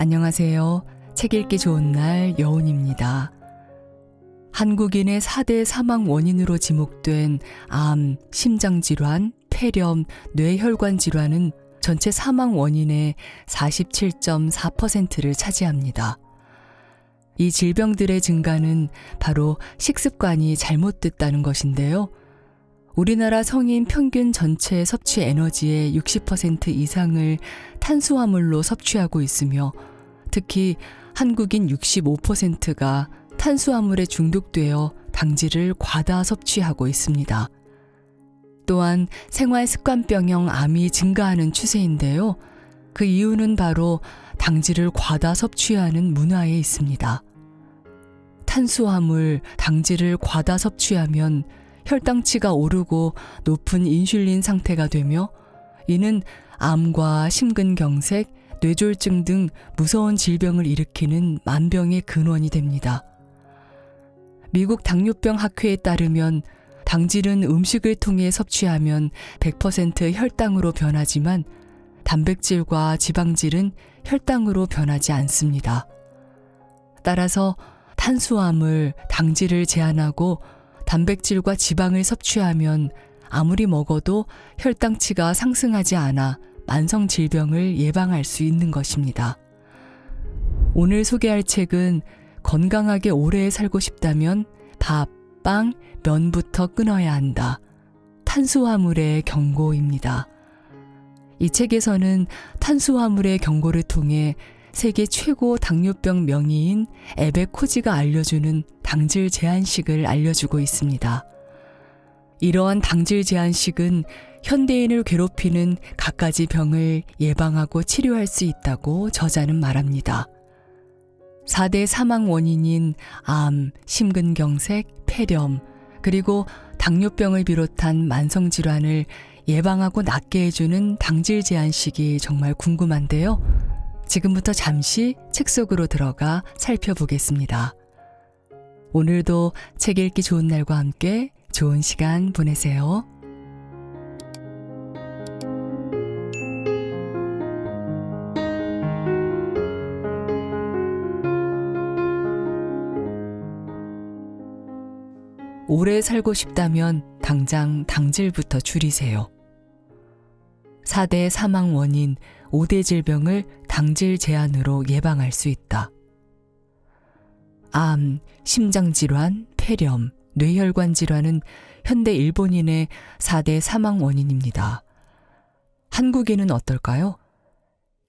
안녕하세요. 책 읽기 좋은 날 여운입니다. 한국인의 4대 사망 원인으로 지목된 암, 심장질환, 폐렴, 뇌혈관 질환은 전체 사망 원인의 47.4%를 차지합니다. 이 질병들의 증가는 바로 식습관이 잘못됐다는 것인데요. 우리나라 성인 평균 전체 섭취 에너지의 60% 이상을 탄수화물로 섭취하고 있으며 특히 한국인 65%가 탄수화물에 중독되어 당질을 과다 섭취하고 있습니다. 또한 생활습관병형 암이 증가하는 추세인데요. 그 이유는 바로 당질을 과다 섭취하는 문화에 있습니다. 탄수화물, 당질을 과다 섭취하면 혈당치가 오르고 높은 인슐린 상태가 되며 이는 암과 심근경색, 뇌졸중 등 무서운 질병을 일으키는 만병의 근원이 됩니다. 미국 당뇨병 학회에 따르면 당질은 음식을 통해 섭취하면 100% 혈당으로 변하지만 단백질과 지방질은 혈당으로 변하지 않습니다. 따라서 탄수화물, 당질을 제한하고 단백질과 지방을 섭취하면 아무리 먹어도 혈당치가 상승하지 않아 만성 질병을 예방할 수 있는 것입니다. 오늘 소개할 책은 건강하게 오래 살고 싶다면 밥, 빵, 면부터 끊어야 한다. 탄수화물의 경고입니다. 이 책에서는 탄수화물의 경고를 통해 세계 최고 당뇨병 명의인 에베코지가 알려주는 당질 제한식을 알려주고 있습니다. 이러한 당질 제한식은 현대인을 괴롭히는 갖가지 병을 예방하고 치료할 수 있다고 저자는 말합니다. 4대 사망 원인인 암, 심근경색, 폐렴, 그리고 당뇨병을 비롯한 만성질환을 예방하고 낫게 해주는 당질 제한식이 정말 궁금한데요. 지금부터 잠시 책 속으로 들어가 살펴보겠습니다. 오늘도 책 읽기 좋은 날과 함께 좋은 시간 보내세요. 오래 살고 싶다면 당장 당질부터 줄이세요. 4대 사망 원인 5대 질병을 당질 제한으로 예방할 수 있다. 암, 심장질환, 폐렴, 뇌혈관 질환은 현대 일본인의 4대 사망 원인입니다. 한국인은 어떨까요?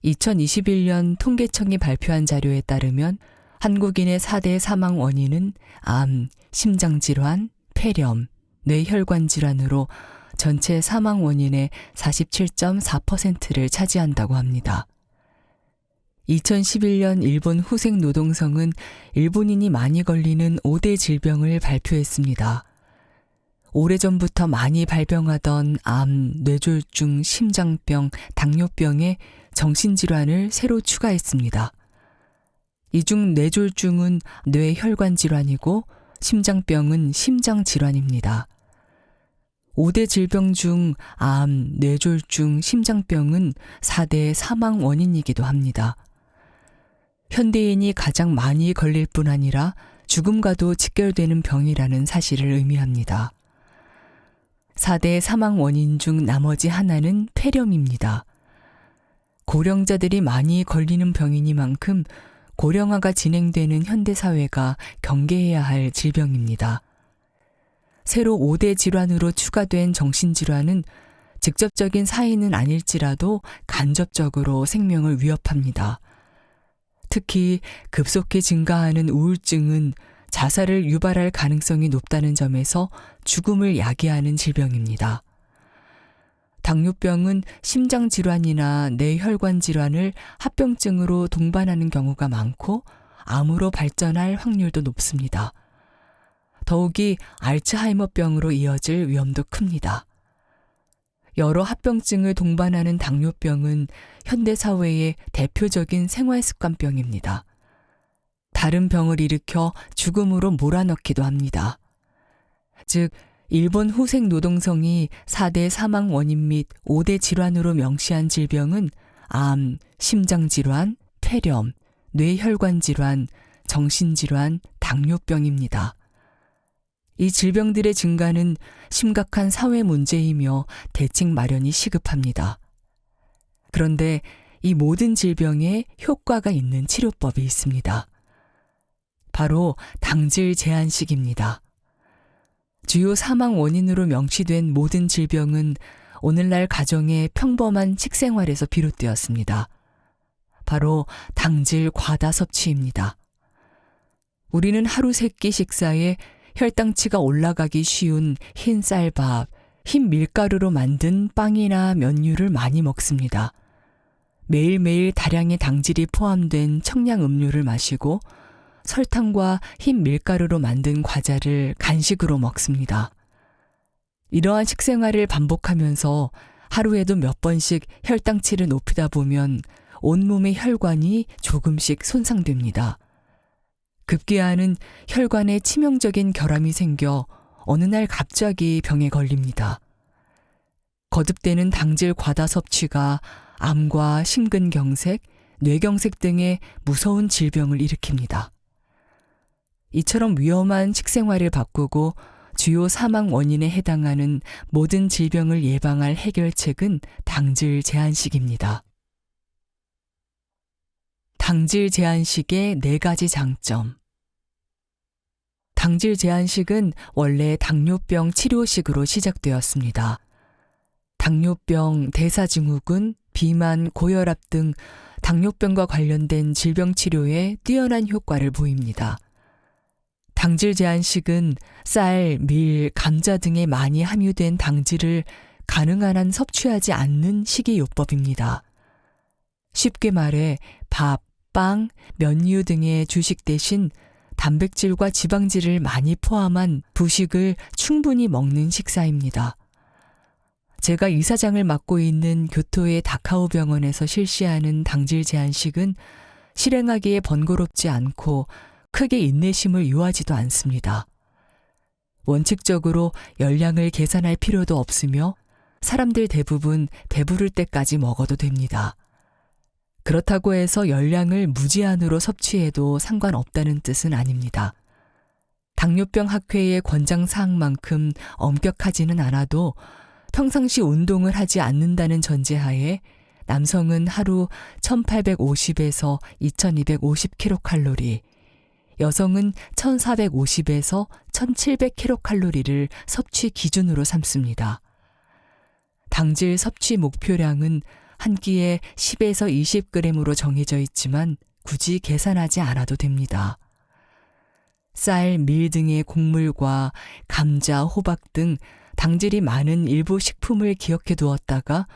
2021년 통계청이 발표한 자료에 따르면 한국인의 4대 사망 원인은 암, 심장질환, 폐렴, 뇌혈관 질환으로 전체 사망 원인의 47.4%를 차지한다고 합니다. 2011년 일본 후생 노동성은 일본인이 많이 걸리는 5대 질병을 발표했습니다. 오래전부터 많이 발병하던 암, 뇌졸중, 심장병, 당뇨병에 정신질환을 새로 추가했습니다. 이 중 뇌졸중은 뇌혈관 질환이고 심장병은 심장질환입니다. 5대 질병 중 암, 뇌졸중, 심장병은 4대 사망 원인이기도 합니다. 현대인이 가장 많이 걸릴 뿐 아니라 죽음과도 직결되는 병이라는 사실을 의미합니다. 4대 사망 원인 중 나머지 하나는 폐렴입니다. 고령자들이 많이 걸리는 병이니만큼 고령화가 진행되는 현대사회가 경계해야 할 질병입니다. 새로 5대 질환으로 추가된 정신질환은 직접적인 사인은 아닐지라도 간접적으로 생명을 위협합니다. 특히 급속히 증가하는 우울증은 자살을 유발할 가능성이 높다는 점에서 죽음을 야기하는 질병입니다. 당뇨병은 심장질환이나 뇌혈관 질환을 합병증으로 동반하는 경우가 많고 암으로 발전할 확률도 높습니다. 더욱이 알츠하이머병으로 이어질 위험도 큽니다. 여러 합병증을 동반하는 당뇨병은 현대사회의 대표적인 생활습관병입니다. 다른 병을 일으켜 죽음으로 몰아넣기도 합니다. 즉, 일본 후생 노동성이 4대 사망 원인 및 5대 질환으로 명시한 질병은 암, 심장질환, 폐렴, 뇌혈관 질환, 정신질환, 당뇨병입니다. 이 질병들의 증가는 심각한 사회 문제이며 대책 마련이 시급합니다. 그런데 이 모든 질병에 효과가 있는 치료법이 있습니다. 바로 당질 제한식입니다. 주요 사망 원인으로 명시된 모든 질병은 오늘날 가정의 평범한 식생활에서 비롯되었습니다. 바로 당질 과다 섭취입니다. 우리는 하루 3끼 식사에 혈당치가 올라가기 쉬운 흰 쌀밥, 흰 밀가루로 만든 빵이나 면류를 많이 먹습니다. 매일매일 다량의 당질이 포함된 청량 음료를 마시고 설탕과 흰 밀가루로 만든 과자를 간식으로 먹습니다. 이러한 식생활을 반복하면서 하루에도 몇 번씩 혈당치를 높이다 보면 온몸의 혈관이 조금씩 손상됩니다. 급기야는 혈관에 치명적인 결함이 생겨 어느 날 갑자기 병에 걸립니다. 거듭되는 당질 과다 섭취가 암과 심근경색, 뇌경색 등의 무서운 질병을 일으킵니다. 이처럼 위험한 식생활을 바꾸고 주요 사망 원인에 해당하는 모든 질병을 예방할 해결책은 당질 제한식입니다. 당질 제한식의 4가지 장점. 당질 제한식은 원래 당뇨병 치료식으로 시작되었습니다. 당뇨병, 대사증후군, 비만, 고혈압 등 당뇨병과 관련된 질병 치료에 뛰어난 효과를 보입니다. 당질 제한식은 쌀, 밀, 감자 등에 많이 함유된 당질을 가능한 한 섭취하지 않는 식이요법입니다. 쉽게 말해 밥, 빵, 면류 등의 주식 대신 단백질과 지방질을 많이 포함한 부식을 충분히 먹는 식사입니다. 제가 이사장을 맡고 있는 교토의 다카오 병원에서 실시하는 당질 제한식은 실행하기에 번거롭지 않고 크게 인내심을 요하지도 않습니다. 원칙적으로 열량을 계산할 필요도 없으며 사람들 대부분 배부를 때까지 먹어도 됩니다. 그렇다고 해서 열량을 무제한으로 섭취해도 상관없다는 뜻은 아닙니다. 당뇨병 학회의 권장사항만큼 엄격하지는 않아도 평상시 운동을 하지 않는다는 전제하에 남성은 하루 1850에서 2250kcal, 여성은 1450에서 1700kcal를 섭취 기준으로 삼습니다. 당질 섭취 목표량은 한 끼에 10에서 20g으로 정해져 있지만 굳이 계산하지 않아도 됩니다. 쌀, 밀 등의 곡물과 감자, 호박 등 당질이 많은 일부 식품을 기억해 두었다가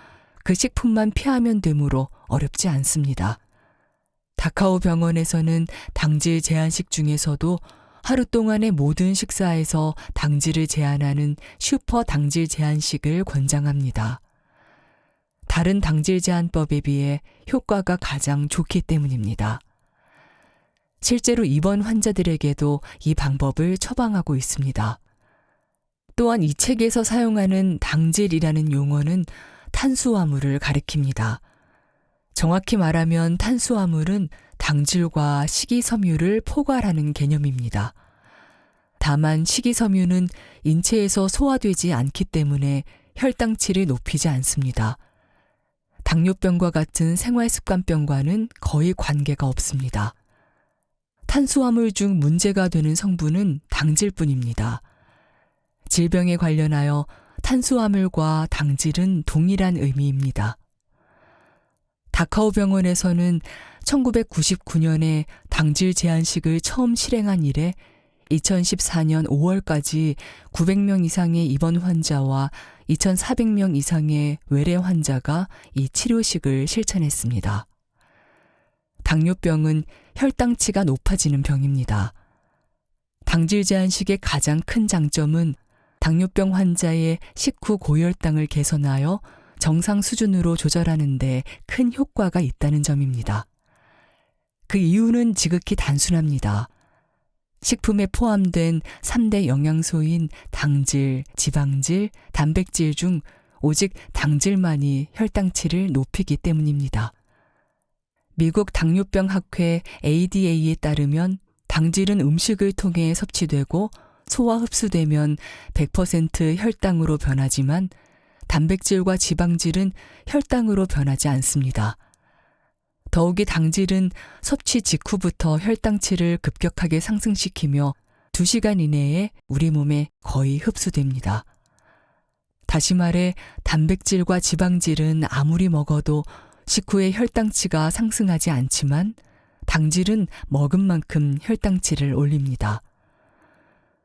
그 식품만 피하면 되므로 어렵지 않습니다. 다카오 병원에서는 당질 제한식 중에서도 하루 동안의 모든 식사에서 당질을 제한하는 슈퍼 당질 제한식을 권장합니다. 다른 당질 제한법에 비해 효과가 가장 좋기 때문입니다. 실제로 입원 환자들에게도 이 방법을 처방하고 있습니다. 또한 이 책에서 사용하는 당질이라는 용어는 탄수화물을 가리킵니다. 정확히 말하면 탄수화물은 당질과 식이섬유를 포괄하는 개념입니다. 다만 식이섬유는 인체에서 소화되지 않기 때문에 혈당치를 높이지 않습니다. 당뇨병과 같은 생활습관병과는 거의 관계가 없습니다. 탄수화물 중 문제가 되는 성분은 당질뿐입니다. 질병에 관련하여 탄수화물과 당질은 동일한 의미입니다. 다카오 병원에서는 1999년에 당질 제한식을 처음 실행한 이래 2014년 5월까지 900명 이상의 입원 환자와 2,400명 이상의 외래 환자가 이 치료식을 실천했습니다. 당뇨병은 혈당치가 높아지는 병입니다. 당질 제한식의 가장 큰 장점은 당뇨병 환자의 식후 고혈당을 개선하여 정상 수준으로 조절하는 데 큰 효과가 있다는 점입니다. 그 이유는 지극히 단순합니다. 식품에 포함된 3대 영양소인 당질, 지방질, 단백질 중 오직 당질만이 혈당치를 높이기 때문입니다. 미국 당뇨병 학회 ADA에 따르면 당질은 음식을 통해 섭취되고 소화 흡수되면 100% 혈당으로 변하지만 단백질과 지방질은 혈당으로 변하지 않습니다. 더욱이 당질은 섭취 직후부터 혈당치를 급격하게 상승시키며 2시간 이내에 우리 몸에 거의 흡수됩니다. 다시 말해 단백질과 지방질은 아무리 먹어도 식후에 혈당치가 상승하지 않지만 당질은 먹은 만큼 혈당치를 올립니다.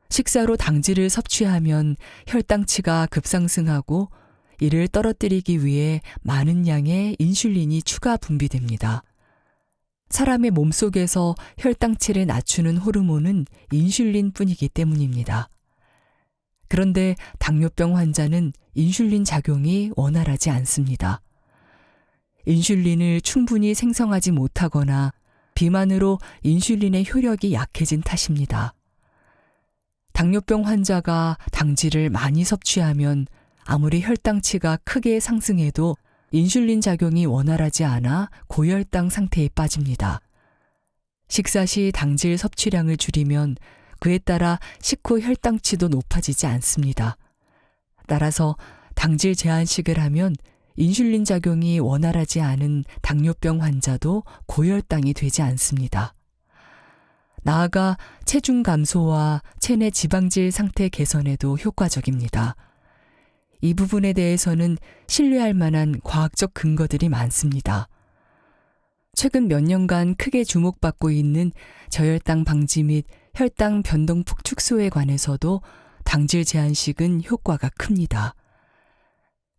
식사로 당질을 섭취하면 혈당치가 급상승하고 이를 떨어뜨리기 위해 많은 양의 인슐린이 추가 분비됩니다. 사람의 몸속에서 혈당치를 낮추는 호르몬은 인슐린뿐이기 때문입니다. 그런데 당뇨병 환자는 인슐린 작용이 원활하지 않습니다. 인슐린을 충분히 생성하지 못하거나 비만으로 인슐린의 효력이 약해진 탓입니다. 당뇨병 환자가 당질을 많이 섭취하면 아무리 혈당치가 크게 상승해도 인슐린 작용이 원활하지 않아 고혈당 상태에 빠집니다. 식사 시 당질 섭취량을 줄이면 그에 따라 식후 혈당치도 높아지지 않습니다. 따라서 당질 제한식을 하면 인슐린 작용이 원활하지 않은 당뇨병 환자도 고혈당이 되지 않습니다. 나아가 체중 감소와 체내 지방질 상태 개선에도 효과적입니다. 이 부분에 대해서는 신뢰할 만한 과학적 근거들이 많습니다. 최근 몇 년간 크게 주목받고 있는 저혈당 방지 및 혈당 변동폭 축소에 관해서도 당질 제한식은 효과가 큽니다.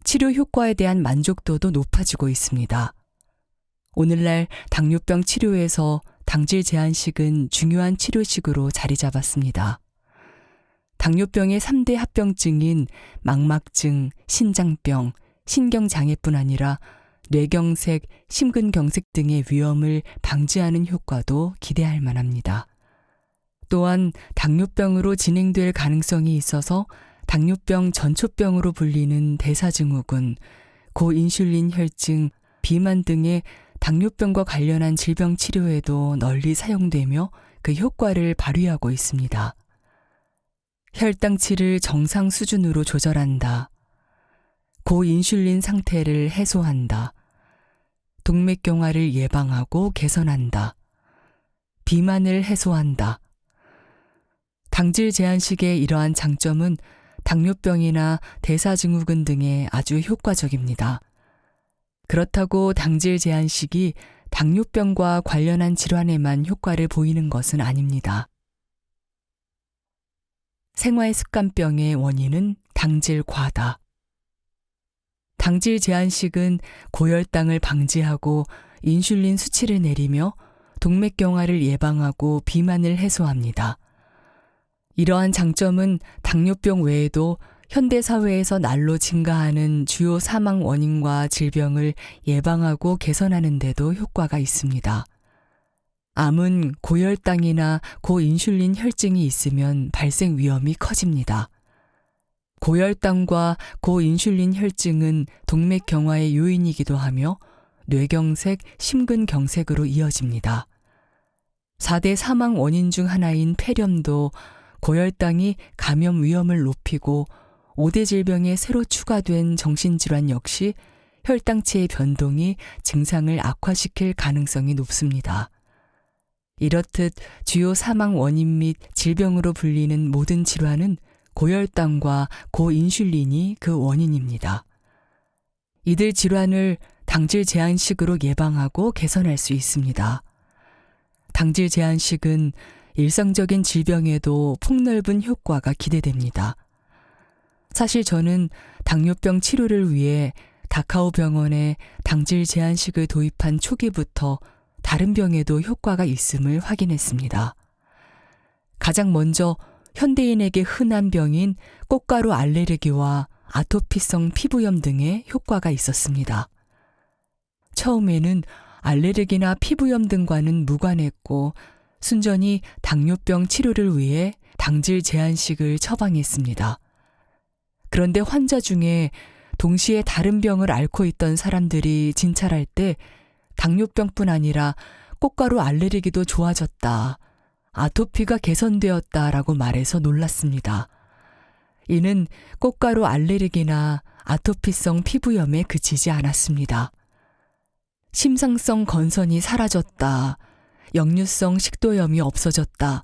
치료 효과에 대한 만족도도 높아지고 있습니다. 오늘날 당뇨병 치료에서 당질 제한식은 중요한 치료식으로 자리 잡았습니다. 당뇨병의 3대 합병증인 망막증, 신장병, 신경장애뿐 아니라 뇌경색, 심근경색 등의 위험을 방지하는 효과도 기대할 만합니다. 또한 당뇨병으로 진행될 가능성이 있어서 당뇨병 전초병으로 불리는 대사증후군, 고인슐린 혈증, 비만 등의 당뇨병과 관련한 질병 치료에도 널리 사용되며 그 효과를 발휘하고 있습니다. 혈당치를 정상 수준으로 조절한다. 고인슐린 상태를 해소한다. 동맥경화를 예방하고 개선한다. 비만을 해소한다. 당질 제한식의 이러한 장점은 당뇨병이나 대사증후군 등에 아주 효과적입니다. 그렇다고 당질 제한식이 당뇨병과 관련한 질환에만 효과를 보이는 것은 아닙니다. 생활습관병의 원인은 당질 과다. 당질 제한식은 고혈당을 방지하고 인슐린 수치를 내리며 동맥경화를 예방하고 비만을 해소합니다. 이러한 장점은 당뇨병 외에도 현대사회에서 날로 증가하는 주요 사망 원인과 질병을 예방하고 개선하는 데도 효과가 있습니다. 암은 고혈당이나 고인슐린 혈증이 있으면 발생 위험이 커집니다. 고혈당과 고인슐린 혈증은 동맥경화의 요인이기도 하며 뇌경색, 심근경색으로 이어집니다. 4대 사망 원인 중 하나인 폐렴도 고혈당이 감염 위험을 높이고 5대 질병에 새로 추가된 정신질환 역시 혈당치의 변동이 증상을 악화시킬 가능성이 높습니다. 이렇듯 주요 사망 원인 및 질병으로 불리는 모든 질환은 고혈당과 고인슐린이 그 원인입니다. 이들 질환을 당질 제한식으로 예방하고 개선할 수 있습니다. 당질 제한식은 일상적인 질병에도 폭넓은 효과가 기대됩니다. 사실 저는 당뇨병 치료를 위해 다카오 병원에 당질 제한식을 도입한 초기부터 다른 병에도 효과가 있음을 확인했습니다. 가장 먼저 현대인에게 흔한 병인 꽃가루 알레르기와 아토피성 피부염 등의 효과가 있었습니다. 처음에는 알레르기나 피부염 등과는 무관했고 순전히 당뇨병 치료를 위해 당질 제한식을 처방했습니다. 그런데 환자 중에 동시에 다른 병을 앓고 있던 사람들이 진찰할 때 당뇨병뿐 아니라 꽃가루 알레르기도 좋아졌다. 아토피가 개선되었다라고 말해서 놀랐습니다. 이는 꽃가루 알레르기나 아토피성 피부염에 그치지 않았습니다. 심상성 건선이 사라졌다. 역류성 식도염이 없어졌다.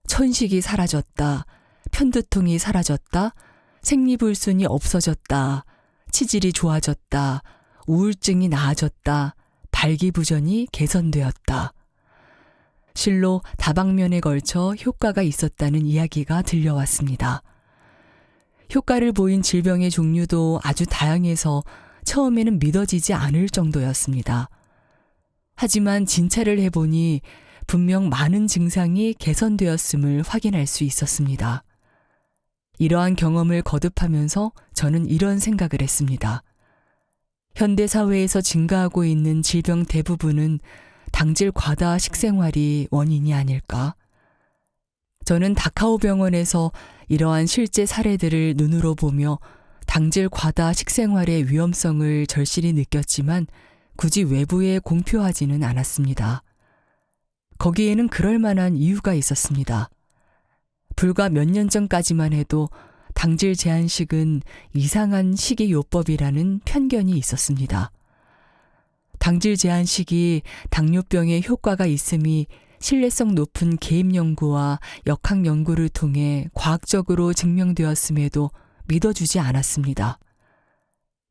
천식이 사라졌다. 편두통이 사라졌다. 생리불순이 없어졌다. 치질이 좋아졌다. 우울증이 나아졌다. 발기부전이 개선되었다. 실로 다방면에 걸쳐 효과가 있었다는 이야기가 들려왔습니다. 효과를 보인 질병의 종류도 아주 다양해서 처음에는 믿어지지 않을 정도였습니다. 하지만 진찰을 해보니 분명 많은 증상이 개선되었음을 확인할 수 있었습니다. 이러한 경험을 거듭하면서 저는 이런 생각을 했습니다. 현대사회에서 증가하고 있는 질병 대부분은 당질 과다 식생활이 원인이 아닐까? 저는 다카오 병원에서 이러한 실제 사례들을 눈으로 보며 당질 과다 식생활의 위험성을 절실히 느꼈지만 굳이 외부에 공표하지는 않았습니다. 거기에는 그럴 만한 이유가 있었습니다. 불과 몇 년 전까지만 해도 당질 제한식은 이상한 식이요법이라는 편견이 있었습니다. 당질 제한식이 당뇨병에 효과가 있음이 신뢰성 높은 개입 연구와 역학 연구를 통해 과학적으로 증명되었음에도 믿어주지 않았습니다.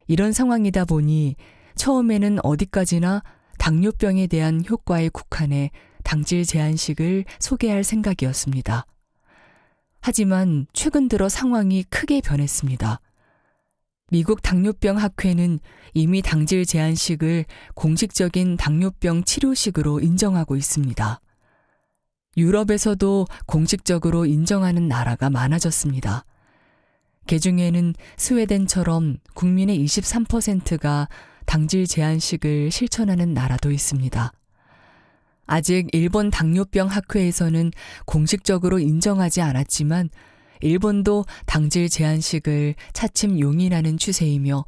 이런 상황이다 보니 처음에는 어디까지나 당뇨병에 대한 효과에 국한해 당질 제한식을 소개할 생각이었습니다. 하지만 최근 들어 상황이 크게 변했습니다. 미국 당뇨병 학회는 이미 당질 제한식을 공식적인 당뇨병 치료식으로 인정하고 있습니다. 유럽에서도 공식적으로 인정하는 나라가 많아졌습니다. 그중에는 스웨덴처럼 국민의 23%가 당질 제한식을 실천하는 나라도 있습니다. 아직 일본 당뇨병 학회에서는 공식적으로 인정하지 않았지만 일본도 당질 제한식을 차츰 용인하는 추세이며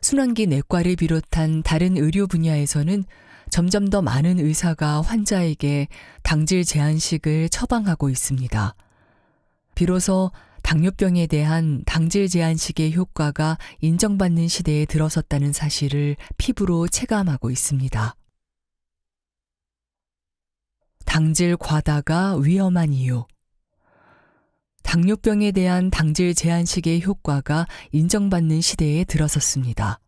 순환기 내과를 비롯한 다른 의료 분야에서는 점점 더 많은 의사가 환자에게 당질 제한식을 처방하고 있습니다. 비로소 당뇨병에 대한 당질 제한식의 효과가 인정받는 시대에 들어섰다는 사실을 피부로 체감하고 있습니다. 당질 과다가 위험한 이유. 당뇨병에 대한 당질 제한식의 효과가 인정받는 시대에 들어섰습니다.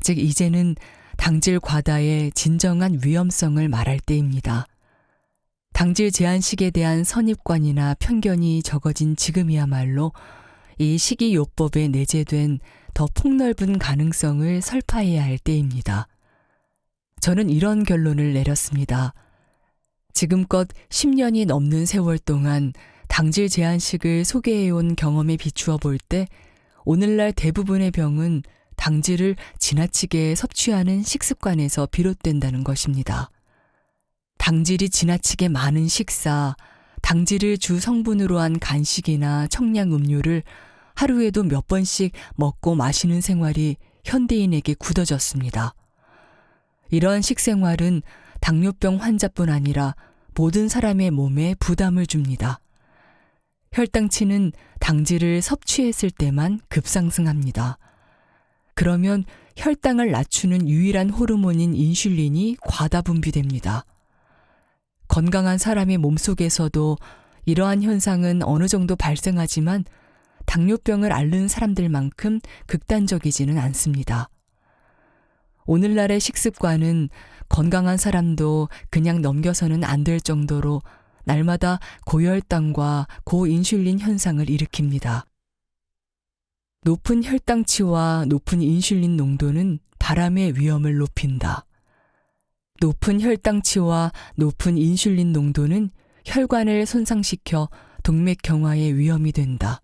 즉 이제는 당질 과다의 진정한 위험성을 말할 때입니다. 당질 제한식에 대한 선입관이나 편견이 적어진 지금이야말로 이 식이요법에 내재된 더 폭넓은 가능성을 설파해야 할 때입니다. 저는 이런 결론을 내렸습니다. 지금껏 10년이 넘는 세월 동안 당질 제한식을 소개해온 경험에 비추어 볼 때 오늘날 대부분의 병은 당질을 지나치게 섭취하는 식습관에서 비롯된다는 것입니다. 당질이 지나치게 많은 식사, 당질을 주 성분으로 한 간식이나 청량 음료를 하루에도 몇 번씩 먹고 마시는 생활이 현대인에게 굳어졌습니다. 이러한 식생활은 당뇨병 환자뿐 아니라 모든 사람의 몸에 부담을 줍니다. 혈당치는 당질을 섭취했을 때만 급상승합니다. 그러면 혈당을 낮추는 유일한 호르몬인 인슐린이 과다 분비됩니다. 건강한 사람의 몸속에서도 이러한 현상은 어느 정도 발생하지만 당뇨병을 앓는 사람들만큼 극단적이지는 않습니다. 오늘날의 식습관은 건강한 사람도 그냥 넘겨서는 안 될 정도로 날마다 고혈당과 고인슐린 현상을 일으킵니다. 높은 혈당치와 높은 인슐린 농도는 바람의 위험을 높인다. 높은 혈당치와 높은 인슐린 농도는 혈관을 손상시켜 동맥경화의 위험이 된다.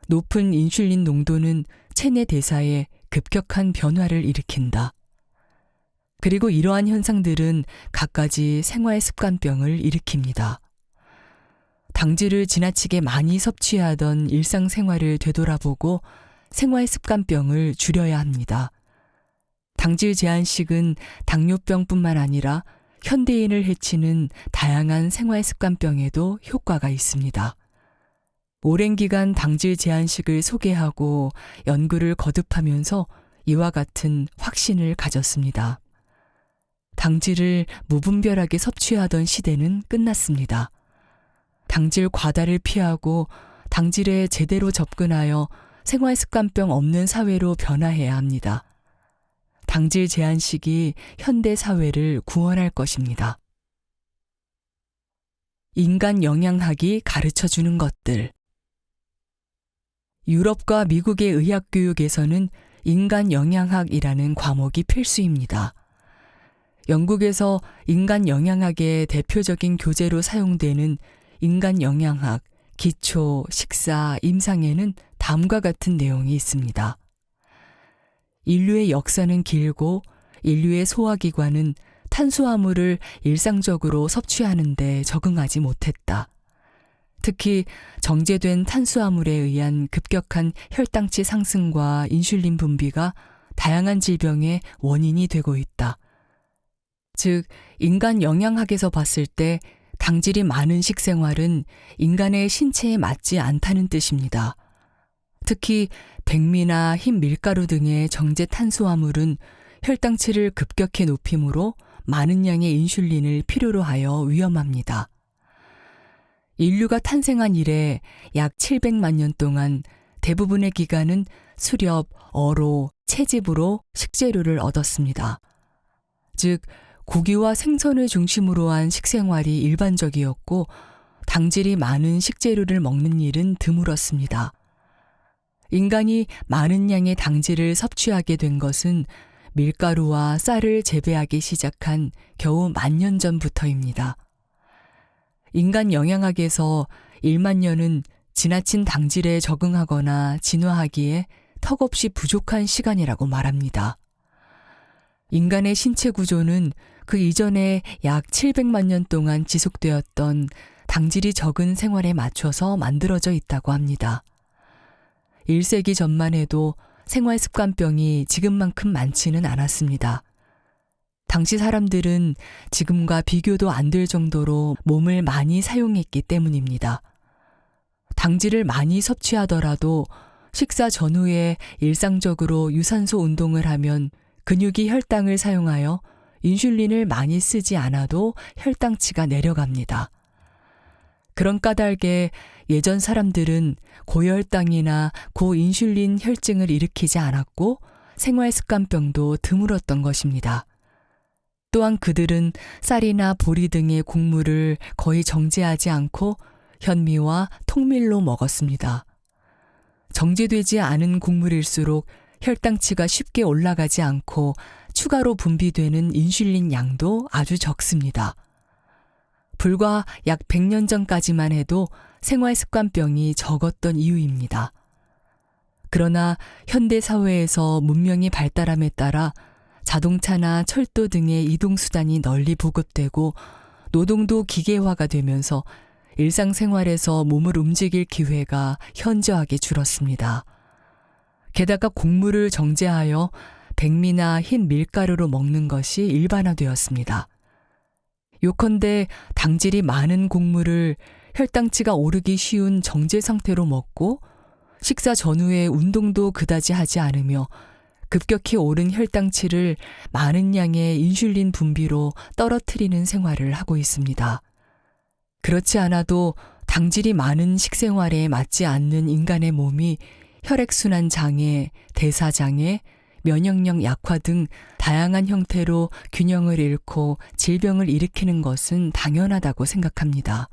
높은 인슐린 농도는 체내 대사에 급격한 변화를 일으킨다. 그리고 이러한 현상들은 갖가지 생활습관병을 일으킵니다. 당질을 지나치게 많이 섭취하던 일상생활을 되돌아보고 생활습관병을 줄여야 합니다. 당질 제한식은 당뇨병뿐만 아니라 현대인을 해치는 다양한 생활습관병에도 효과가 있습니다. 오랜 기간 당질 제한식을 소개하고 연구를 거듭하면서 이와 같은 확신을 가졌습니다. 당질을 무분별하게 섭취하던 시대는 끝났습니다. 당질 과다를 피하고 당질에 제대로 접근하여 생활습관병 없는 사회로 변화해야 합니다. 당질 제한식이 현대 사회를 구원할 것입니다. 인간 영양학이 가르쳐주는 것들. 유럽과 미국의 의학교육에서는 인간 영양학이라는 과목이 필수입니다. 영국에서 인간 영양학의 대표적인 교재로 사용되는 인간 영양학, 기초, 식사, 임상에는 다음과 같은 내용이 있습니다. 인류의 역사는 길고 인류의 소화기관은 탄수화물을 일상적으로 섭취하는 데 적응하지 못했다. 특히 정제된 탄수화물에 의한 급격한 혈당치 상승과 인슐린 분비가 다양한 질병의 원인이 되고 있다. 즉, 인간 영양학에서 봤을 때 당질이 많은 식생활은 인간의 신체에 맞지 않다는 뜻입니다. 특히 백미나 흰 밀가루 등의 정제 탄수화물은 혈당치를 급격히 높이므로 많은 양의 인슐린을 필요로 하여 위험합니다. 인류가 탄생한 이래 약 700만 년 동안 대부분의 기간은 수렵, 어로, 채집으로 식재료를 얻었습니다. 즉, 고기와 생선을 중심으로 한 식생활이 일반적이었고 당질이 많은 식재료를 먹는 일은 드물었습니다. 인간이 많은 양의 당질을 섭취하게 된 것은 밀가루와 쌀을 재배하기 시작한 겨우 10,000년 전부터입니다. 인간 영양학에서 1만 년은 지나친 당질에 적응하거나 진화하기에 턱없이 부족한 시간이라고 말합니다. 인간의 신체 구조는 그 이전에 약 700만 년 동안 지속되었던 당질이 적은 생활에 맞춰서 만들어져 있다고 합니다. 1세기 전만 해도 생활습관병이 지금만큼 많지는 않았습니다. 당시 사람들은 지금과 비교도 안 될 정도로 몸을 많이 사용했기 때문입니다. 당질을 많이 섭취하더라도 식사 전후에 일상적으로 유산소 운동을 하면 근육이 혈당을 사용하여 인슐린을 많이 쓰지 않아도 혈당치가 내려갑니다. 그런 까닭에 예전 사람들은 고혈당이나 고인슐린 혈증을 일으키지 않았고 생활습관병도 드물었던 것입니다. 또한 그들은 쌀이나 보리 등의 곡물을 거의 정제하지 않고 현미와 통밀로 먹었습니다. 정제되지 않은 곡물일수록 혈당치가 쉽게 올라가지 않고 추가로 분비되는 인슐린 양도 아주 적습니다. 불과 약 100년 전까지만 해도 생활습관병이 적었던 이유입니다. 그러나 현대 사회에서 문명이 발달함에 따라 자동차나 철도 등의 이동수단이 널리 보급되고 노동도 기계화가 되면서 일상생활에서 몸을 움직일 기회가 현저하게 줄었습니다. 게다가 곡물을 정제하여 백미나 흰 밀가루로 먹는 것이 일반화되었습니다. 요컨대 당질이 많은 곡물을 혈당치가 오르기 쉬운 정제 상태로 먹고 식사 전후에 운동도 그다지 하지 않으며 급격히 오른 혈당치를 많은 양의 인슐린 분비로 떨어뜨리는 생활을 하고 있습니다. 그렇지 않아도 당질이 많은 식생활에 맞지 않는 인간의 몸이 혈액순환 장애, 대사 장애, 면역력 약화 등 다양한 형태로 균형을 잃고 질병을 일으키는 것은 당연하다고 생각합니다.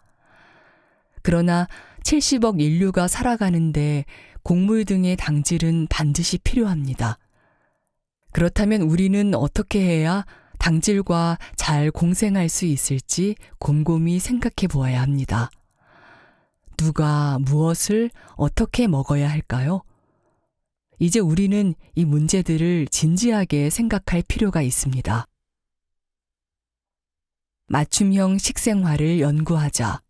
그러나 70억 인류가 살아가는데 곡물 등의 당질은 반드시 필요합니다. 그렇다면 우리는 어떻게 해야 당질과 잘 공생할 수 있을지 곰곰이 생각해 보아야 합니다. 누가 무엇을 어떻게 먹어야 할까요? 이제 우리는 이 문제들을 진지하게 생각할 필요가 있습니다. 맞춤형 식생활을 연구하자.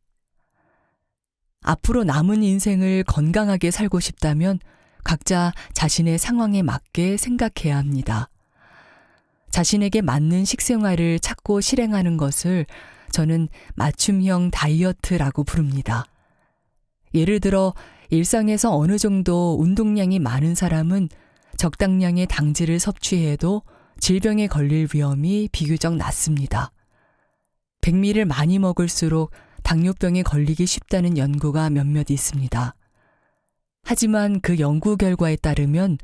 앞으로 남은 인생을 건강하게 살고 싶다면 각자 자신의 상황에 맞게 생각해야 합니다. 자신에게 맞는 식생활을 찾고 실행하는 것을 저는 맞춤형 다이어트라고 부릅니다. 예를 들어 일상에서 어느 정도 운동량이 많은 사람은 적당량의 당질을 섭취해도 질병에 걸릴 위험이 비교적 낮습니다. 백미를 많이 먹을수록 당뇨병에 걸리기 쉽다는 연구가 몇몇 있습니다. 하지만 그 연구 결과에 따르면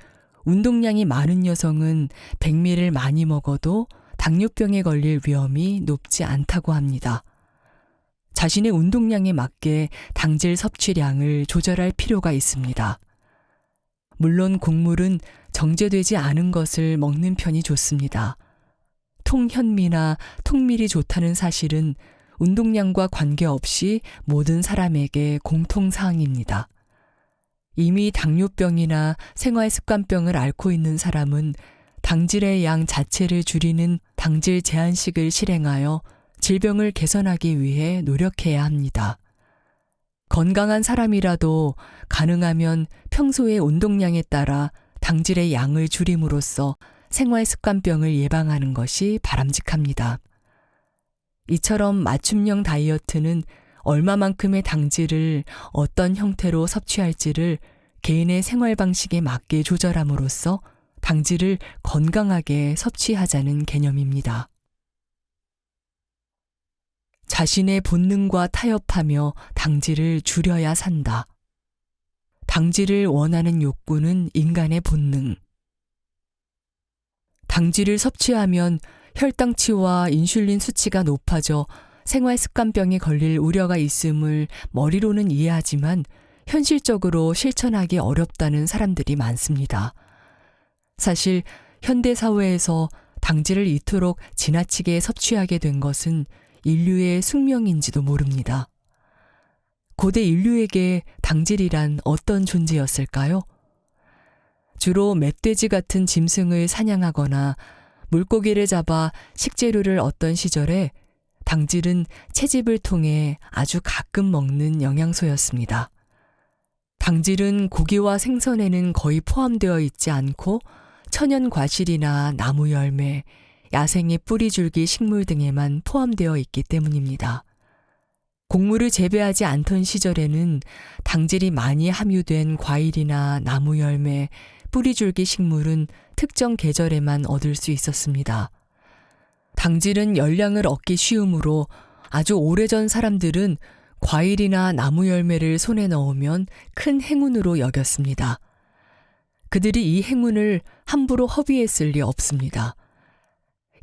운동량이 많은 여성은 백미를 많이 먹어도 당뇨병에 걸릴 위험이 높지 않다고 합니다. 자신의 운동량에 맞게 당질 섭취량을 조절할 필요가 있습니다. 물론 곡물은 정제되지 않은 것을 먹는 편이 좋습니다. 통현미나 통밀이 좋다는 사실은 운동량과 관계없이 모든 사람에게 공통사항입니다. 이미 당뇨병이나 생활습관병을 앓고 있는 사람은 당질의 양 자체를 줄이는 당질 제한식을 실행하여 질병을 개선하기 위해 노력해야 합니다. 건강한 사람이라도 가능하면 평소의 운동량에 따라 당질의 양을 줄임으로써 생활습관병을 예방하는 것이 바람직합니다. 이처럼 맞춤형 다이어트는 얼마만큼의 당질을 어떤 형태로 섭취할지를 개인의 생활 방식에 맞게 조절함으로써 당질을 건강하게 섭취하자는 개념입니다. 자신의 본능과 타협하며 당질을 줄여야 산다. 당질을 원하는 욕구는 인간의 본능. 당질을 섭취하면 혈당치와 인슐린 수치가 높아져 생활습관병에 걸릴 우려가 있음을 머리로는 이해하지만 현실적으로 실천하기 어렵다는 사람들이 많습니다. 사실 현대사회에서 당질을 이토록 지나치게 섭취하게 된 것은 인류의 숙명인지도 모릅니다. 고대 인류에게 당질이란 어떤 존재였을까요? 주로 멧돼지 같은 짐승을 사냥하거나 물고기를 잡아 식재료를 얻던 시절에 당질은 채집을 통해 아주 가끔 먹는 영양소였습니다. 당질은 고기와 생선에는 거의 포함되어 있지 않고 천연 과실이나 나무 열매, 야생의 뿌리줄기 식물 등에만 포함되어 있기 때문입니다. 곡물을 재배하지 않던 시절에는 당질이 많이 함유된 과일이나 나무 열매, 뿌리줄기 식물은 특정 계절에만 얻을 수 있었습니다. 당질은 열량을 얻기 쉬우므로 아주 오래전 사람들은 과일이나 나무 열매를 손에 넣으면 큰 행운으로 여겼습니다. 그들이 이 행운을 함부로 허비했을 리 없습니다.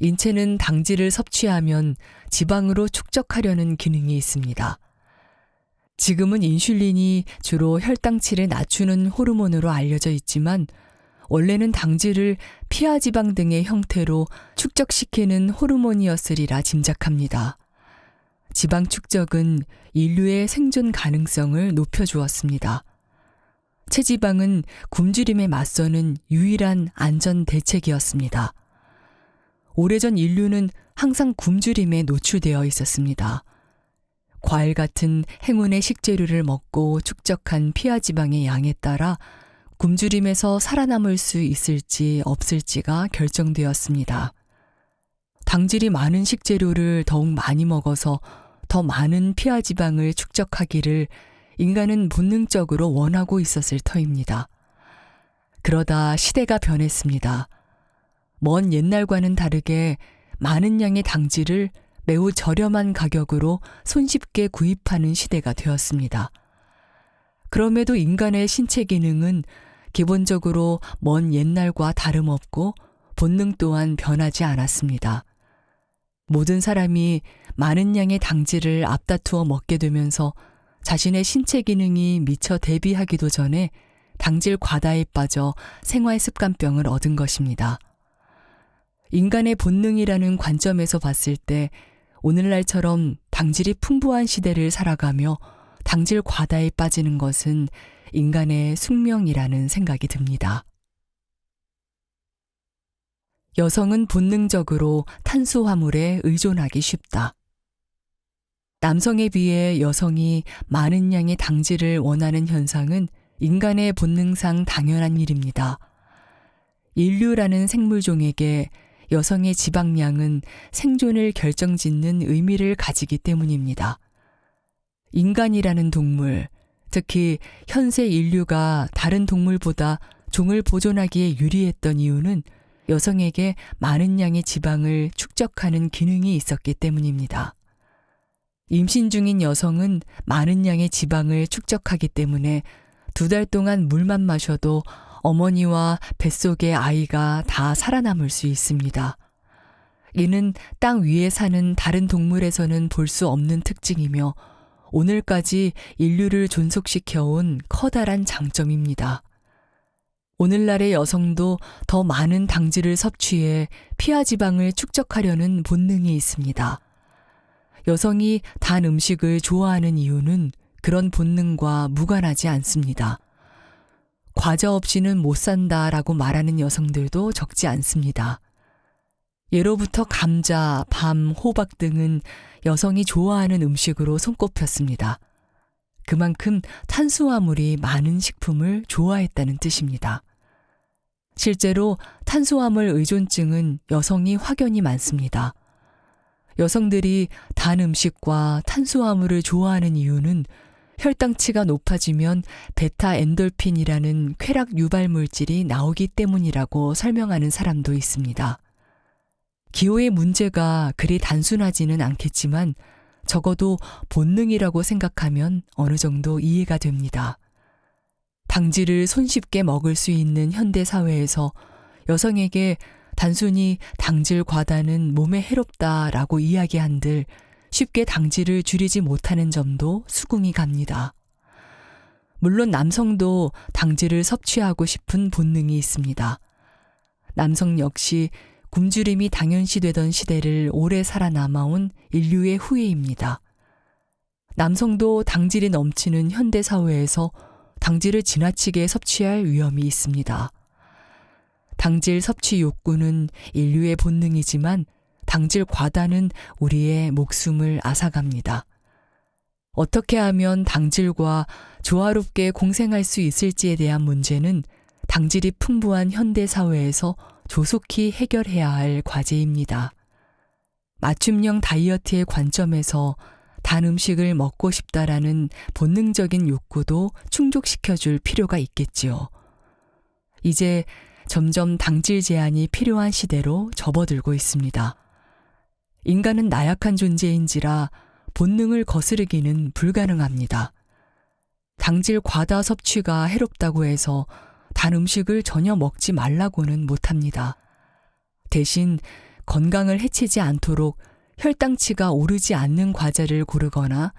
인체는 당질을 섭취하면 지방으로 축적하려는 기능이 있습니다. 지금은 인슐린이 주로 혈당치를 낮추는 호르몬으로 알려져 있지만 원래는 당질을 피하지방 등의 형태로 축적시키는 호르몬이었으리라 짐작합니다. 지방 축적은 인류의 생존 가능성을 높여주었습니다. 체지방은 굶주림에 맞서는 유일한 안전 대책이었습니다. 오래전 인류는 항상 굶주림에 노출되어 있었습니다. 과일 같은 행운의 식재료를 먹고 축적한 피하지방의 양에 따라 굶주림에서 살아남을 수 있을지 없을지가 결정되었습니다. 당질이 많은 식재료를 더욱 많이 먹어서 더 많은 피하지방을 축적하기를 인간은 본능적으로 원하고 있었을 터입니다. 그러다 시대가 변했습니다. 먼 옛날과는 다르게 많은 양의 당질을 매우 저렴한 가격으로 손쉽게 구입하는 시대가 되었습니다. 그럼에도 인간의 신체 기능은 기본적으로 먼 옛날과 다름없고 본능 또한 변하지 않았습니다. 모든 사람이 많은 양의 당질을 앞다투어 먹게 되면서 자신의 신체 기능이 미처 대비하기도 전에 당질 과다에 빠져 생활습관병을 얻은 것입니다. 인간의 본능이라는 관점에서 봤을 때 오늘날처럼 당질이 풍부한 시대를 살아가며 당질 과다에 빠지는 것은 인간의 숙명이라는 생각이 듭니다. 여성은 본능적으로 탄수화물에 의존하기 쉽다. 남성에 비해 여성이 많은 양의 당질을 원하는 현상은 인간의 본능상 당연한 일입니다. 인류라는 생물종에게 여성의 지방량은 생존을 결정짓는 의미를 가지기 때문입니다. 인간이라는 동물, 특히 현세 인류가 다른 동물보다 종을 보존하기에 유리했던 이유는 여성에게 많은 양의 지방을 축적하는 기능이 있었기 때문입니다. 임신 중인 여성은 많은 양의 지방을 축적하기 때문에 2달 동안 물만 마셔도 어머니와 뱃속의 아이가 다 살아남을 수 있습니다. 이는 땅 위에 사는 다른 동물에서는 볼 수 없는 특징이며 오늘까지 인류를 존속시켜온 커다란 장점입니다. 오늘날의 여성도 더 많은 당질을 섭취해 피하 지방을 축적하려는 본능이 있습니다. 여성이 단 음식을 좋아하는 이유는 그런 본능과 무관하지 않습니다. 과자 없이는 못 산다라고 말하는 여성들도 적지 않습니다. 예로부터 감자, 밤, 호박 등은 여성이 좋아하는 음식으로 손꼽혔습니다. 그만큼 탄수화물이 많은 식품을 좋아했다는 뜻입니다. 실제로 탄수화물 의존증은 여성이 확연히 많습니다. 여성들이 단 음식과 탄수화물을 좋아하는 이유는 혈당치가 높아지면 베타 엔돌핀이라는 쾌락 유발 물질이 나오기 때문이라고 설명하는 사람도 있습니다. 기호의 문제가 그리 단순하지는 않겠지만 적어도 본능이라고 생각하면 어느 정도 이해가 됩니다. 당질을 손쉽게 먹을 수 있는 현대 사회에서 여성에게 단순히 당질 과다는 몸에 해롭다라고 이야기한들 쉽게 당질을 줄이지 못하는 점도 수긍이 갑니다. 물론 남성도 당질을 섭취하고 싶은 본능이 있습니다. 남성 역시 굶주림이 당연시되던 시대를 오래 살아남아온 인류의 후예입니다. 남성도 당질이 넘치는 현대 사회에서 당질을 지나치게 섭취할 위험이 있습니다. 당질 섭취 욕구는 인류의 본능이지만 당질 과다는 우리의 목숨을 앗아갑니다. 어떻게 하면 당질과 조화롭게 공생할 수 있을지에 대한 문제는 당질이 풍부한 현대 사회에서 조속히 해결해야 할 과제입니다. 맞춤형 다이어트의 관점에서 단 음식을 먹고 싶다라는 본능적인 욕구도 충족시켜줄 필요가 있겠지요. 이제 점점 당질 제한이 필요한 시대로 접어들고 있습니다. 인간은 나약한 존재인지라 본능을 거스르기는 불가능합니다. 당질 과다 섭취가 해롭다고 해서 단 음식을 전혀 먹지 말라고는 못합니다. 대신 건강을 해치지 않도록 혈당치가 오르지 않는 과자를 고르거나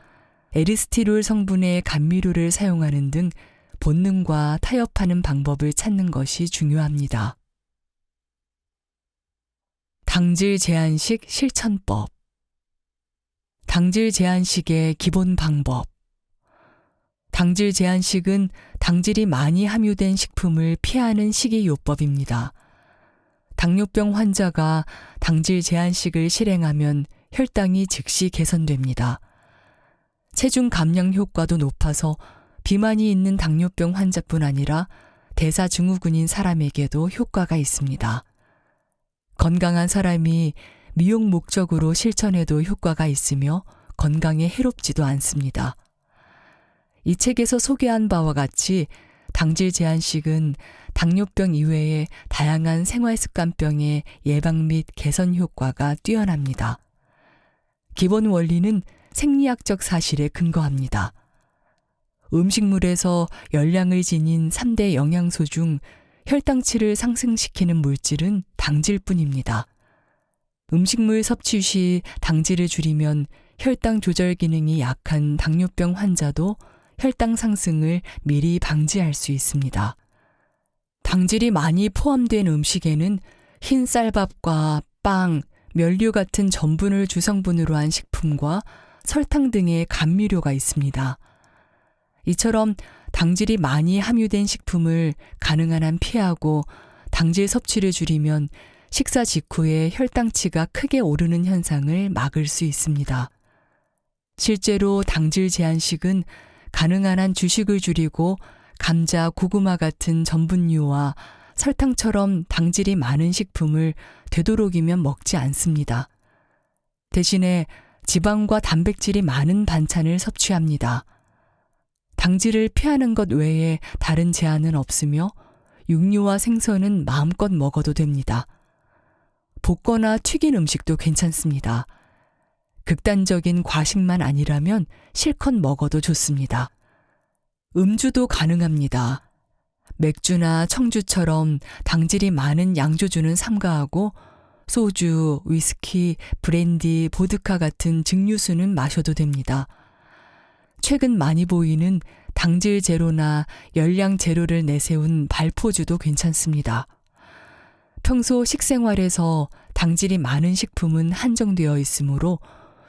에리스티롤 성분의 감미료를 사용하는 등 본능과 타협하는 방법을 찾는 것이 중요합니다. 당질 제한식 실천법. 당질 제한식의 기본 방법. 당질 제한식은 당질이 많이 함유된 식품을 피하는 식이요법입니다. 당뇨병 환자가 당질 제한식을 실행하면 혈당이 즉시 개선됩니다. 체중 감량 효과도 높아서 비만이 있는 당뇨병 환자뿐 아니라 대사증후군인 사람에게도 효과가 있습니다. 건강한 사람이 미용 목적으로 실천해도 효과가 있으며 건강에 해롭지도 않습니다. 이 책에서 소개한 바와 같이 당질 제한식은 당뇨병 이외의 다양한 생활습관병의 예방 및 개선 효과가 뛰어납니다. 기본 원리는 생리학적 사실에 근거합니다. 음식물에서 열량을 지닌 3대 영양소 중 혈당치를 상승시키는 물질은 당질뿐입니다. 음식물 섭취 시 당질을 줄이면 혈당 조절 기능이 약한 당뇨병 환자도 혈당 상승을 미리 방지할 수 있습니다. 당질이 많이 포함된 음식에는 흰 쌀밥과 빵, 면류 같은 전분을 주성분으로 한 식품과 설탕 등의 감미료가 있습니다. 이처럼 당질이 많이 함유된 식품을 가능한 한 피하고 당질 섭취를 줄이면 식사 직후에 혈당치가 크게 오르는 현상을 막을 수 있습니다. 실제로 당질 제한식은 가능한 한 주식을 줄이고 감자, 고구마 같은 전분류와 설탕처럼 당질이 많은 식품을 되도록이면 먹지 않습니다. 대신에 지방과 단백질이 많은 반찬을 섭취합니다. 당질을 피하는 것 외에 다른 제한은 없으며 육류와 생선은 마음껏 먹어도 됩니다. 볶거나 튀긴 음식도 괜찮습니다. 극단적인 과식만 아니라면 실컷 먹어도 좋습니다. 음주도 가능합니다. 맥주나 청주처럼 당질이 많은 양조주는 삼가하고 소주, 위스키, 브랜디, 보드카 같은 증류수는 마셔도 됩니다. 최근 많이 보이는 당질 제로나 열량 제로를 내세운 발포주도 괜찮습니다. 평소 식생활에서 당질이 많은 식품은 한정되어 있으므로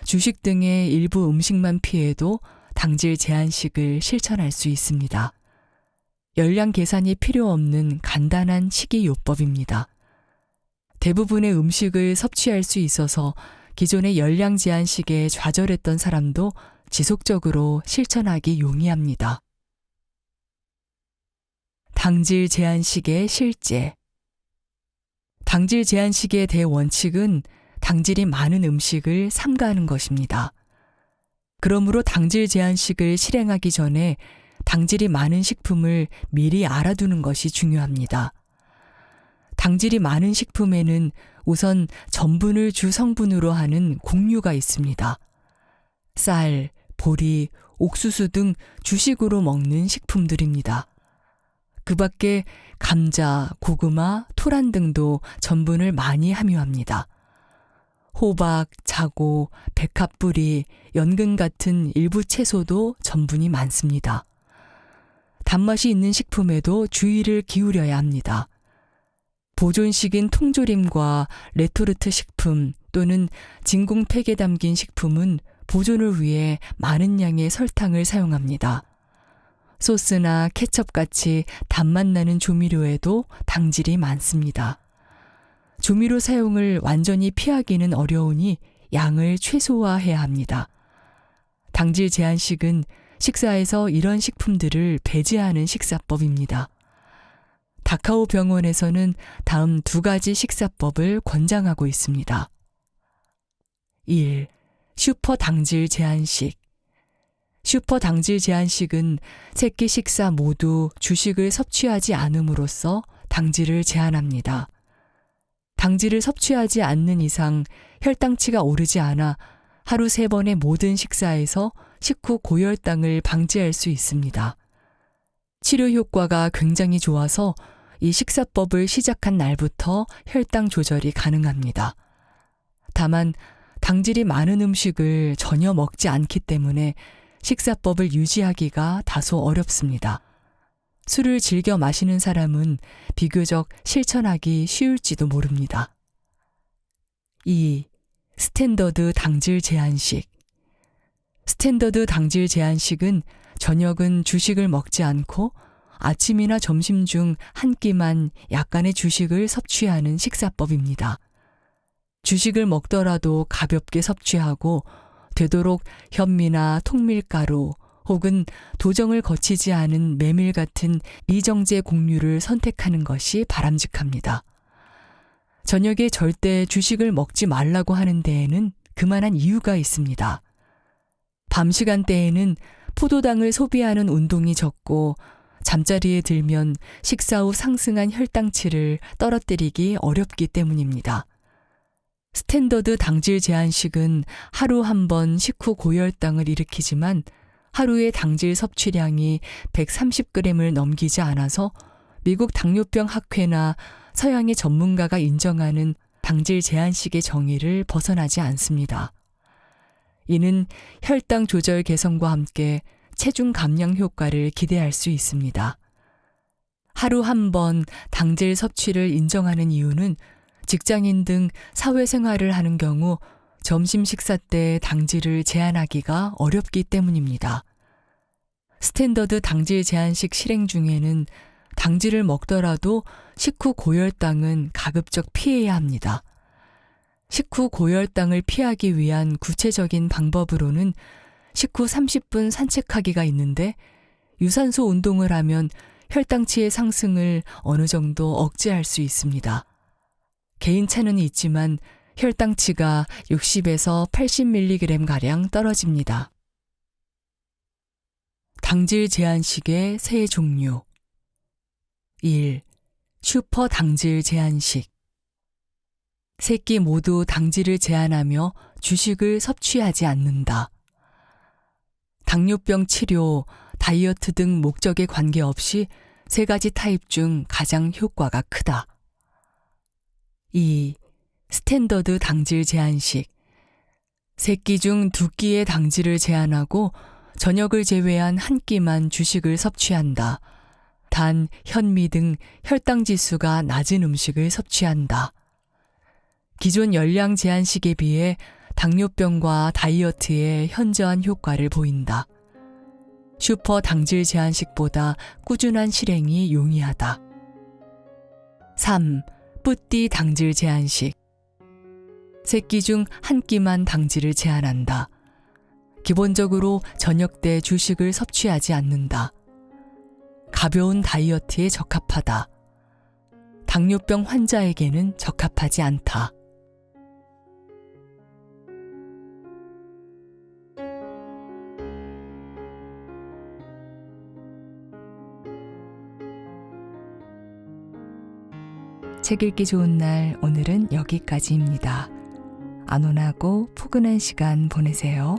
주식 등의 일부 음식만 피해도 당질 제한식을 실천할 수 있습니다. 열량 계산이 필요 없는 간단한 식이요법입니다. 대부분의 음식을 섭취할 수 있어서 기존의 열량 제한식에 좌절했던 사람도 지속적으로 실천하기 용이합니다. 당질 제한식의 실제. 당질 제한식의 대원칙은 당질이 많은 음식을 삼가하는 것입니다. 그러므로 당질 제한식을 실행하기 전에 당질이 많은 식품을 미리 알아두는 것이 중요합니다. 당질이 많은 식품에는 우선 전분을 주 성분으로 하는 곡류가 있습니다. 쌀, 보리, 옥수수 등 주식으로 먹는 식품들입니다. 그 밖에 감자, 고구마, 토란 등도 전분을 많이 함유합니다. 호박, 자고, 백합뿌리, 연근 같은 일부 채소도 전분이 많습니다. 단맛이 있는 식품에도 주의를 기울여야 합니다. 보존식인 통조림과 레토르트 식품 또는 진공팩에 담긴 식품은 보존을 위해 많은 양의 설탕을 사용합니다. 소스나 케첩같이 단맛 나는 조미료에도 당질이 많습니다. 조미료 사용을 완전히 피하기는 어려우니 양을 최소화해야 합니다. 당질 제한식은 식사에서 이런 식품들을 배제하는 식사법입니다. 다카오 병원에서는 다음 2가지 식사법을 권장하고 있습니다. 1. 슈퍼 당질 제한식. 슈퍼 당질 제한식은 세끼 식사 모두 주식을 섭취하지 않음으로써 당질을 제한합니다. 당질을 섭취하지 않는 이상 혈당치가 오르지 않아 하루 3번의 모든 식사에서 식후 고혈당을 방지할 수 있습니다. 치료 효과가 굉장히 좋아서 이 식사법을 시작한 날부터 혈당 조절이 가능합니다. 다만 당질이 많은 음식을 전혀 먹지 않기 때문에 식사법을 유지하기가 다소 어렵습니다. 술을 즐겨 마시는 사람은 비교적 실천하기 쉬울지도 모릅니다. 2. 스탠더드 당질 제한식. 스탠더드 당질 제한식은 저녁은 주식을 먹지 않고 아침이나 점심 중 한 끼만 약간의 주식을 섭취하는 식사법입니다. 주식을 먹더라도 가볍게 섭취하고 되도록 현미나 통밀가루 혹은 도정을 거치지 않은 메밀 같은 미정제 곡류를 선택하는 것이 바람직합니다. 저녁에 절대 주식을 먹지 말라고 하는 데에는 그만한 이유가 있습니다. 밤 시간대에는 포도당을 소비하는 운동이 적고 잠자리에 들면 식사 후 상승한 혈당치를 떨어뜨리기 어렵기 때문입니다. 스탠더드 당질 제한식은 하루 한 번 식후 고혈당을 일으키지만 하루의 당질 섭취량이 130g을 넘기지 않아서 미국 당뇨병 학회나 서양의 전문가가 인정하는 당질 제한식의 정의를 벗어나지 않습니다. 이는 혈당 조절 개선과 함께 체중 감량 효과를 기대할 수 있습니다. 하루 한 번 당질 섭취를 인정하는 이유는 직장인 등 사회생활을 하는 경우 점심 식사 때 당질을 제한하기가 어렵기 때문입니다. 스탠더드 당질 제한식 실행 중에는 당질을 먹더라도 식후 고혈당은 가급적 피해야 합니다. 식후 고혈당을 피하기 위한 구체적인 방법으로는 식후 30분 산책하기가 있는데 유산소 운동을 하면 혈당치의 상승을 어느 정도 억제할 수 있습니다. 개인차는 있지만 혈당치가 60에서 80mg가량 떨어집니다. 당질 제한식의 세 종류. 1. 슈퍼 당질 제한식. 세 끼 모두 당질을 제한하며 주식을 섭취하지 않는다. 당뇨병 치료, 다이어트 등 목적에 관계없이 세 가지 타입 중 가장 효과가 크다. 2. 스탠더드 당질 제한식. 세 끼 중 두 끼의 당질을 제한하고 저녁을 제외한 한 끼만 주식을 섭취한다. 단, 현미 등 혈당 지수가 낮은 음식을 섭취한다. 기존 열량 제한식에 비해 당뇨병과 다이어트에 현저한 효과를 보인다. 슈퍼 당질 제한식보다 꾸준한 실행이 용이하다. 3. 뿌띠 당질 제한식. 세 끼 중 한 끼만 당질을 제한한다. 기본적으로 저녁 때 주식을 섭취하지 않는다. 가벼운 다이어트에 적합하다. 당뇨병 환자에게는 적합하지 않다. 책 읽기 좋은 날, 오늘은 여기까지입니다. 안온하고 포근한 시간 보내세요.